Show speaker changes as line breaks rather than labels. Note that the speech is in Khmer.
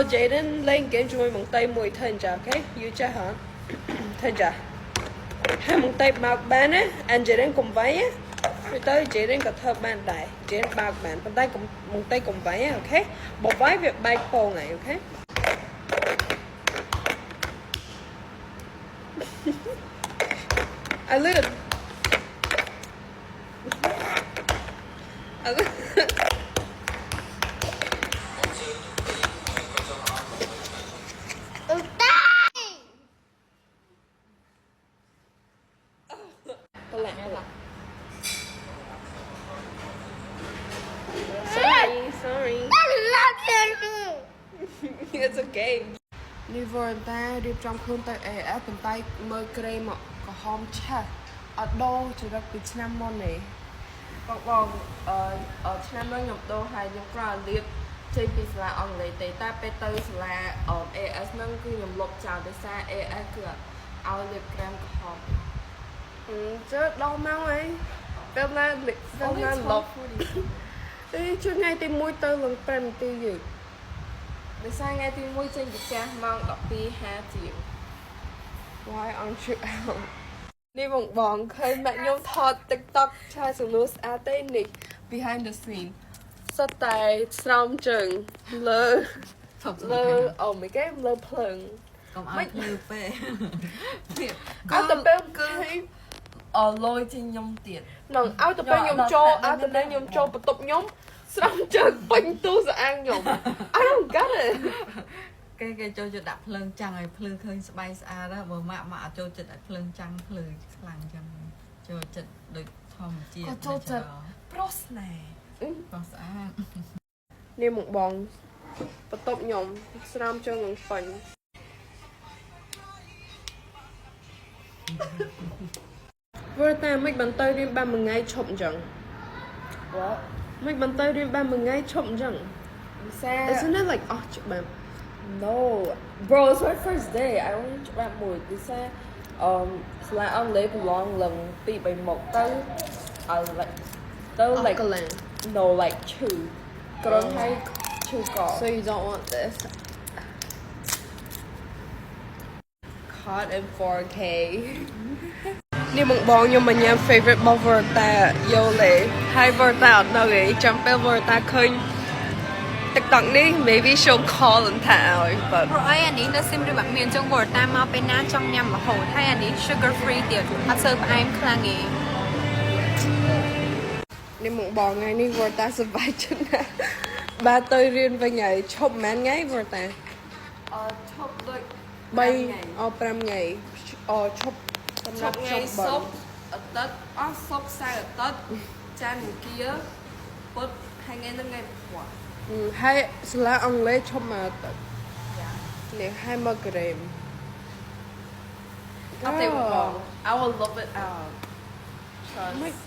Jaden lên game chui mong tay mùi thân chả okay you cha hả thân chả hai mong tay bạc bàn á anh Jaden cùng váy á rồi tới Jaden gặp thơ bàn đại Jaden bạc bàn bàn tay cùng mong tay cùng váy á okay bọc váy việc bay phô này okay I little sorry it's okay នេះវល់តារៀបចំខ្លួនទៅ AF ប៉ុន្តែមើលក្រេមកក្រហមឆាស់អត់ដូរចរិតពីឆ្នាំមុនទេបងឆ្នាំនោះខ្ញុំដូរហើយខ្ញុំគ្រាន់តែរៀបចេញពីសាលាអង់គ្លេសទេតែពេលទៅសាលា AS ហ្នឹងគឺខ្ញុំលុបចោលដោយសារ AS គឺឲ្យរៀបក្រាមក្រហមជើដល់មកអីពេលណាលុបទេជួយថ្ងៃទី1ទៅឡើង5នាទីយើងដោយសារថ្ងៃទី1ចេញពីផ្ទះម៉ោង 12:50 ជាង Why aren't you out នេះបងឃើញម៉ាក់ខ្ញុំថត TikTok ឆាសំណួរស្អាតទេនេះ behind the scene សុទ្ធតែស្រោមជើងលើអូមិនគេលើភ្លើង
កុំឲ្យភ្លឺពេក
អត់ទៅពេលគឺ
លយជាងខ្ញុំទៀត
នឹងឲ្យទៅពេលខ្ញុំចូលឲ្យទៅពេលខ្ញុំចូលបន្ទប់ខ្ញុំស្រោមជើងពេញទូស្អាងខ្ញុំ I don't get it
គេចូលចិត្តដាក់ភ្លើងចាំងឲ្យភ្លឺឃើញស្បែកស្អាតណាបើម៉ាក់អត់ចូលចិត្តឲ្យភ្លើងចាំងភ្លឺខ្លាំងចឹងចូលចិត្តដូចធម្មជាតិ
ក៏ចូលចិត្តប្រុសស្នេហ៍
ប្រុសស្អាត
នេះមកបងបន្ទប់ខ្ញុំស្រោមជើងនឹងពេញព្រោះតែមិនបន្តរៀនបានមួយថ្ងៃឈប់អញ្ចឹង What មិនបន្តរៀនបានមួយថ្ងៃឈប់អញ្ចឹង Isn't it like អស់ច្បាប់ No bro it's my first day I only ច្បាប់មួយដូចថាស្លាអង់គ្លេសប្រឡងឡើង2-3មកទៅឲ្យ like ទៅ like no like ឈឺក្រឹងហើយឈឺក So you don't want this Caught in 4K នេះបងខ្ញុំមកញ៉ាំ favorite របស់ Verta យោលេហើយ Verta អត់នៅទេចាំពេល Verta ឃើញ TikTok នេះ maybe she'll call and ថាឲ្យ but
ព្រោះអីអានេះនៅស៊ីមឬបាក់មានចង់ Verta មកពេលណាចង់ញ៉ាំរហូតហើយអានេះ sugar free ទៀតអត់សូវផ្អែមខ្លាំងទេ
នេះមកបងថ្ងៃនេះ Verta សប្បាយចិត្តណាស់បាទទៅរៀនវិញហើយឈប់មែនថ្ងៃ Verta ឈប់ដូច5ថ្ងៃឈប់សម្រាប់ថ្ងៃសុកអាទិត្យសុកសៅរ៍អាទិត្យច័ន្ទអង្គារពុធហើយថ្ងៃនឹងថ្ងៃព្រឹកហើយសាលាអង់គ្លេសឈប់មកអាទិត្យនេះហើយមកក្រេមអត់ទេបង I will love it out trust